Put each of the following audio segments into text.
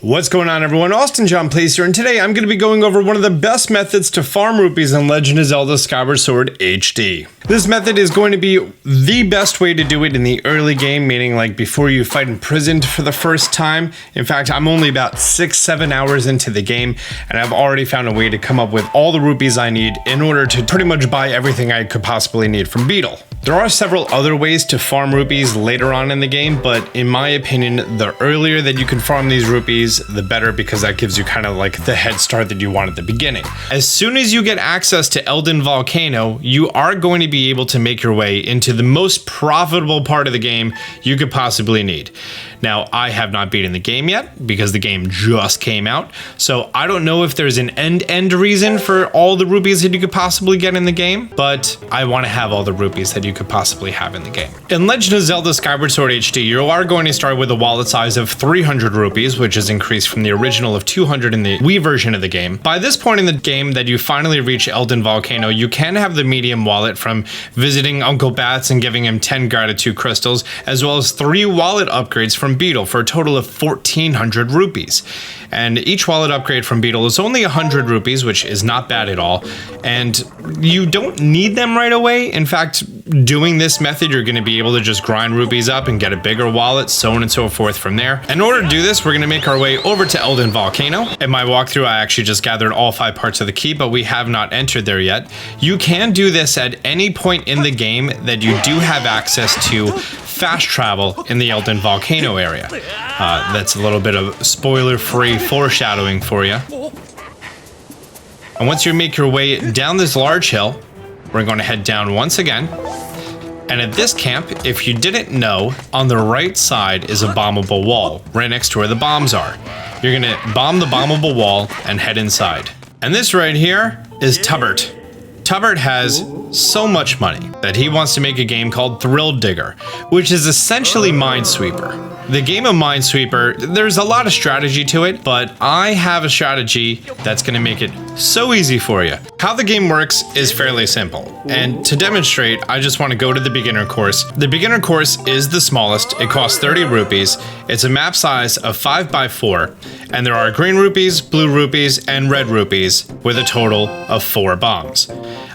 What's going on, everyone? Austin John Plays here, and today I'm going to be going over one of the best methods to farm rupees in Legend of Zelda Skyward Sword HD. This method is going to be the best way to do it in the early game, meaning like before you fight imprisoned for the first time. In fact, I'm only about 6-7 hours into the game, and I've already found a way to come up with all the rupees I need in order to pretty much buy everything I could possibly need from Beetle. There are several other ways to farm rupees later on in the game, but in my opinion, the earlier that you can farm these rupees, the better, because that gives you kind of like the head start that you want at the beginning. As soon as you get access to Eldin Volcano, you are going to be able to make your way into the most profitable part of the game you could possibly need. Now, I have not beaten the game yet because the game just came out, so I don't know if there's an end reason for all the rupees that you could possibly get in the game, but I want to have all the rupees that you could possibly have in the game. In Legend of Zelda Skyward Sword HD, you are going to start with a wallet size of 300 rupees, which is increased from the original of 200 in the Wii version of the game. By this point in the game that you finally reach Eldin Volcano, you can have the medium wallet from visiting Uncle Bats and giving him 10 gratitude crystals, as well as 3 wallet upgrades from Beetle for a total of 1,400 rupees. And each wallet upgrade from Beetle is only 100 rupees, which is not bad at all. And you don't need them right away. In fact, doing this method, you're going to be able to just grind rupees up and get a bigger wallet, so on and so forth from there. In order to do this, we're going to make our way over to Eldin Volcano. In my walkthrough, I actually just gathered all 5 parts of the key, but we have not entered there yet. You can do this at any point in the game that you do have access to fast travel in the Eldin Volcano area. That's a little bit of spoiler-free foreshadowing for you. And once you make your way down this large hill, we're going to head down once again. And at this camp, if you didn't know, on the right side is a bombable wall, right next to where the bombs are. You're going to bomb the bombable wall and head inside. And this right here is Tubbert. Tubbert has so much money that he wants to make a game called Thrill Digger, which is essentially Minesweeper. The game of Minesweeper, there's a lot of strategy to it, but I have a strategy that's going to make it so easy for you. How the game works is fairly simple, and to demonstrate, I just want to go to the beginner course. The beginner course is the smallest. It costs 30 rupees. It's a map size of 5x4, and there are green rupees, blue rupees, and red rupees with a total of 4 bombs.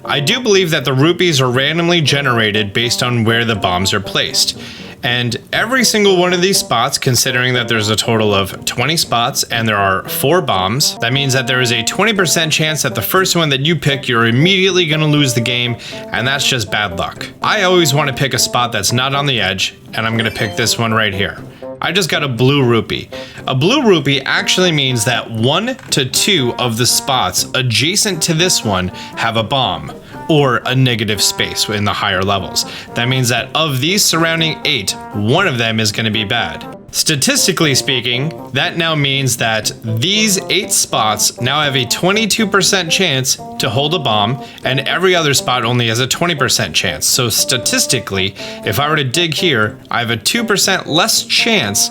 I do believe that the rupees are randomly generated based on where the bombs are placed. And every single one of these spots, considering that there's a total of 20 spots and there are 4 bombs, that means that there is a 20% chance that the first one that you pick, you're immediately going to lose the game, and that's just bad luck. I always want to pick a spot that's not on the edge, and I'm going to pick this one right here. I just got a blue rupee. A blue rupee actually means that 1 to 2 of the spots adjacent to this one have a bomb, or a negative space in the higher levels. That means that of these surrounding 8, 1 of them is going to be bad. Statistically speaking, that now means that these 8 spots now have a 22% chance to hold a bomb, and every other spot only has a 20% chance. So statistically, if I were to dig here, I have a 2% less chance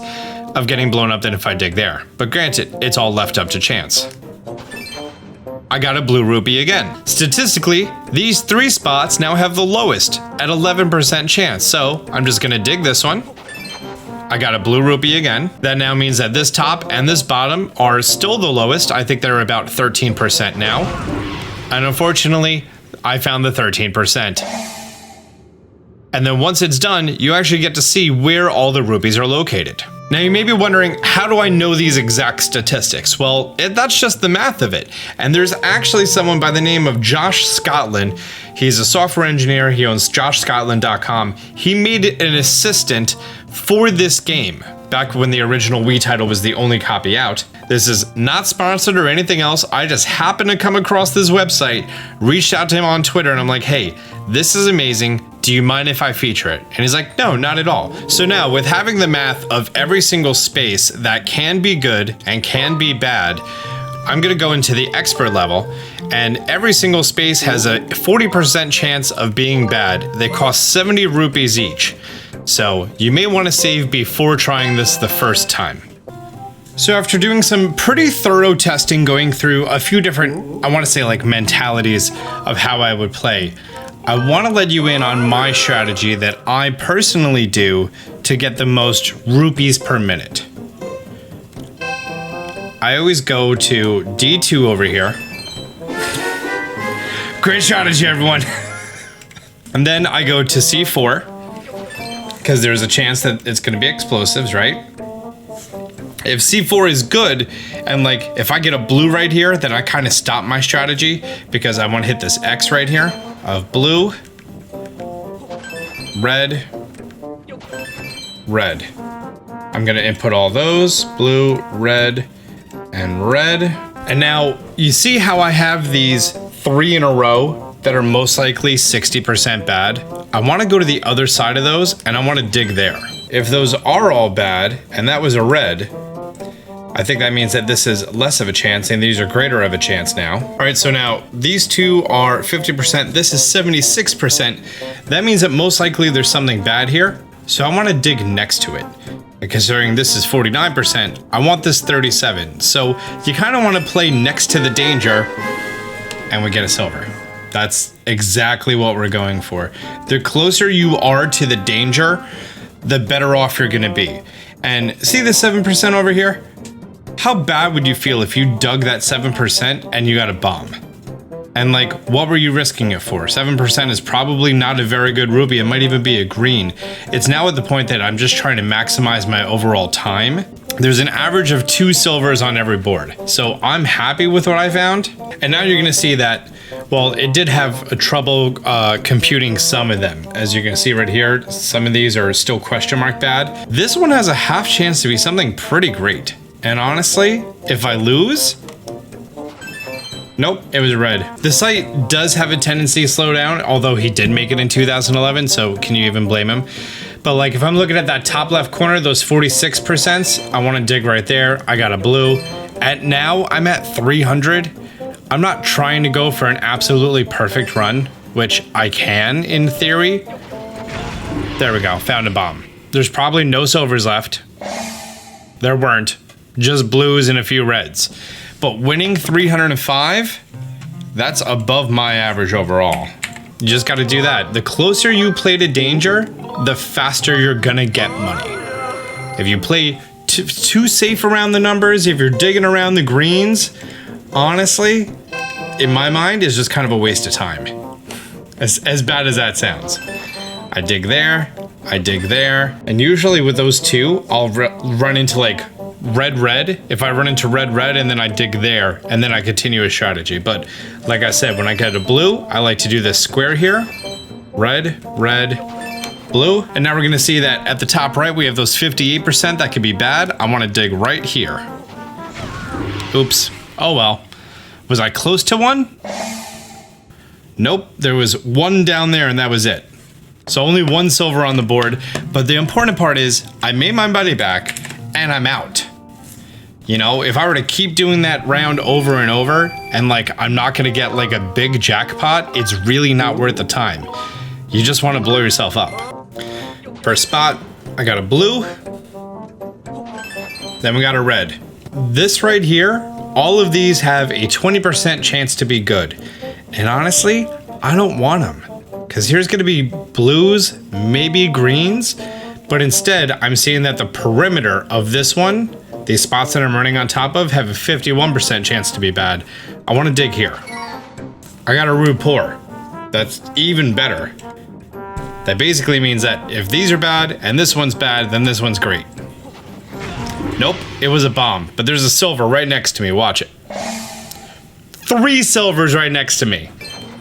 of getting blown up than if I dig there. But granted, it's all left up to chance. I got a blue rupee again. Statistically, these 3 spots now have the lowest at 11% chance. So I'm just gonna dig this one. I got a blue rupee again. That now means that this top and this bottom are still the lowest. I think they're about 13% now. And unfortunately, I found the 13%. And then once it's done, you actually get to see where all the rupees are located. Now you may be wondering, how do I know these exact statistics? Well, that's just the math of it. And there's actually someone by the name of Josh Scotland. He's a software engineer. He owns joshscotland.com. He made an assistant for this game back when the original Wii title was the only copy out. This is not sponsored or anything else. I just happened to come across this website, reached out to him on Twitter, and I'm like, hey, this is amazing. Do you mind if I feature it? And he's like, no, not at all. So now with having the math of every single space that can be good and can be bad, I'm gonna go into the expert level, and every single space has a 40% chance of being bad. They cost 70 rupees each. So you may want to save before trying this the first time. So after doing some pretty thorough testing, going through a few different, I want to say like mentalities of how I would play, I want to let you in on my strategy that I personally do to get the most rupees per minute. I always go to D2 over here. Great strategy, everyone. And then I go to C4, because there's a chance that it's going to be explosives, right? If C4 is good, and like if I get a blue right here, then I kind of stop my strategy, because I want to hit this X right here of blue, red, red. I'm going to input all those, blue, red, and red. And now you see how I have these 3 in a row that are most likely 60% bad. I want to go to the other side of those, and I want to dig there. If those are all bad, and that was a red, I think that means that this is less of a chance, and these are greater of a chance now. All right, so now these two are 50%, this is 76%. That means that most likely there's something bad here. So I want to dig next to it. And considering this is 49%, I want this 37. So you kind of want to play next to the danger, and we get a silver. That's exactly what we're going for. The closer you are to the danger, the better off you're gonna be. And see the 7% over here? How bad would you feel if you dug that 7% and you got a bomb? And like, what were you risking it for? 7% is probably not a very good rupee. It might even be a green. It's now at the point that I'm just trying to maximize my overall time. There's an average of 2 silvers on every board. So I'm happy with what I found. And now you're gonna see that, well, it did have a trouble computing some of them. As you can see right here, some of these are still question mark bad. This one has a half chance to be something pretty great. And honestly, if I lose, nope, it was red. The site does have a tendency to slow down, although he did make it in 2011, so can you even blame him? But like, if I'm looking at that top left corner, those 46%, I want to dig right there. I got a blue. Now I'm at 300. I'm not trying to go for an absolutely perfect run, which I can in theory. There we go, found a bomb. There's probably no silvers left. There weren't, just blues and a few reds. But winning 305, that's above my average overall. You just got to do that. The closer you play to danger, the faster you're gonna get money. If you play too safe around the numbers, if you're digging around the greens, honestly, in my mind, it's just kind of a waste of time. As bad as that sounds. I dig there, I dig there, and usually with those two, I'll run into like red. If I run into red and then I dig there, and then I continue a strategy. But like I said, when I get a blue, I like to do this square here. Red, blue. And now we're gonna see that at the top right, we have those 58% that could be bad. I wanna dig right here. Oops, oh well. Was I close to one? Nope, there was one down there and that was it. So only 1 silver on the board, but the important part is I made my money back and I'm out. You know, if I were to keep doing that round over and over, and like I'm not gonna get like a big jackpot, it's really not worth the time. You just wanna blow yourself up. First spot, I got a blue. Then we got a red. This right here, all of these have a 20% chance to be good. And honestly, I don't want them. Because here's gonna be blues, maybe greens, but instead I'm seeing that the perimeter of this one, these spots that I'm running on top of, have a 51% chance to be bad. I wanna dig here. I got a rude pour. That's even better. That basically means that if these are bad and this one's bad, then this one's great. Nope, it was a bomb, but there's a silver right next to me, watch it. 3 silvers right next to me.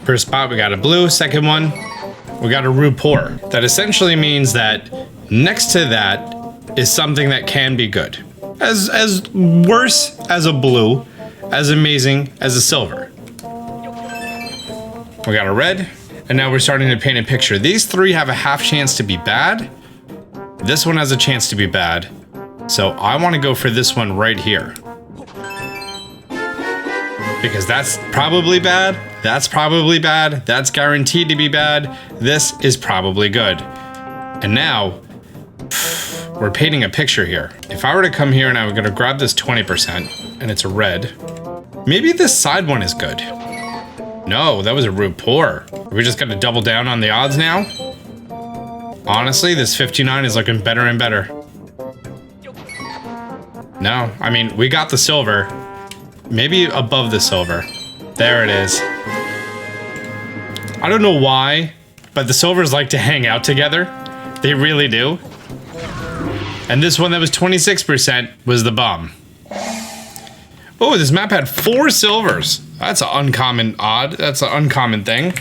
First spot, we got a blue. Second one, we got a rude pour. That essentially means that next to that is something that can be good. As worse as a blue, as amazing as a silver. We got a red, and now we're starting to paint a picture. These 3 have a half chance to be bad. This one has a chance to be bad. So I want to go for this one right here. Because that's probably bad, that's probably bad, that's guaranteed to be bad, this is probably good. And now, we're painting a picture here. If I were to come here and I was gonna grab this 20%, and it's a red, maybe this side one is good. No, that was a rude pour. Are we just gonna double down on the odds now? Honestly, this 59 is looking better and better. No, I mean, we got the silver. maybe above the silver. There it is. I don't know why, but the silvers like to hang out together. They really do. And this one that was 26% was the bum. Oh, this map had 4 silvers. That's an uncommon odd. That's an uncommon thing.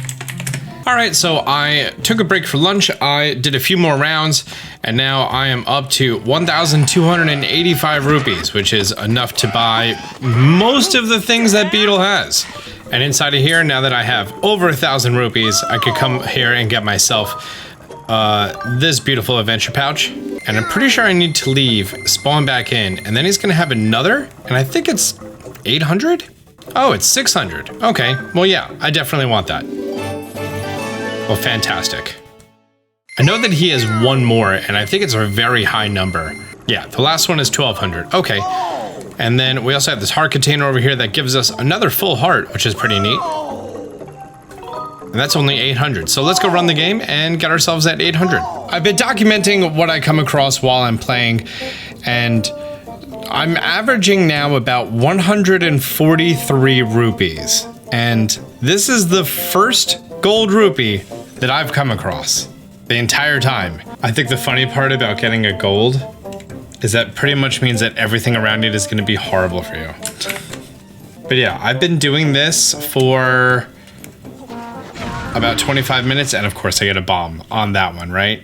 All right, so I took a break for lunch. I did a few more rounds, and now I am up to 1,285 rupees, which is enough to buy most of the things that Beetle has. And inside of here, now that I have over 1,000 rupees, I could come here and get myself this beautiful adventure pouch. And I'm pretty sure I need to leave, spawn back in, and then he's gonna have another, and I think it's 800? Oh, it's 600. Okay, well yeah, I definitely want that. Well, fantastic. I know that he has one more, and I think it's a very high number. Yeah, the last one is 1,200. Okay. And then we also have this heart container over here that gives us another full heart, which is pretty neat. And that's only 800. So let's go run the game and get ourselves at 800. I've been documenting what I come across while I'm playing, and I'm averaging now about 143 rupees. And this is the first gold rupee that I've come across the entire time. I think the funny part about getting a gold is that pretty much means that everything around it is going to be horrible for you. But yeah, I've been doing this for about 25 minutes, and of course I get a bomb on that one, right?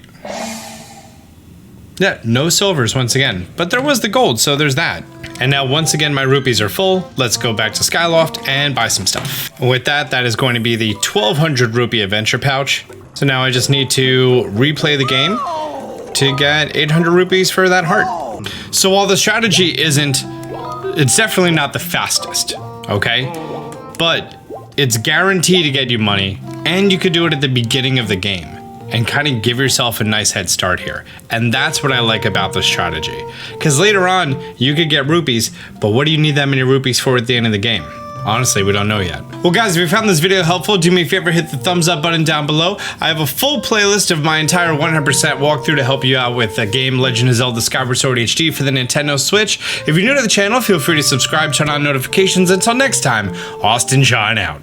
Yeah, no silvers once again, but there was the gold, so there's that. And now once again my rupees are full. Let's go back to Skyloft and buy some stuff. With that, that is going to be the 1,200 rupee adventure pouch. So now I just need to replay the game to get 800 rupees for that heart. So while the strategy it's definitely not the fastest, okay? But it's guaranteed to get you money, and you could do it at the beginning of the game and kind of give yourself a nice head start here. And that's what I like about this strategy. Because later on, you could get rupees, but what do you need that many rupees for at the end of the game? Honestly, we don't know yet. Well guys, if you found this video helpful, do me a favor, hit the thumbs up button down below. I have a full playlist of my entire 100% walkthrough to help you out with the game Legend of Zelda Skyward Sword HD for the Nintendo Switch. If you're new to the channel, feel free to subscribe, turn on notifications. Until next time, Austin John out.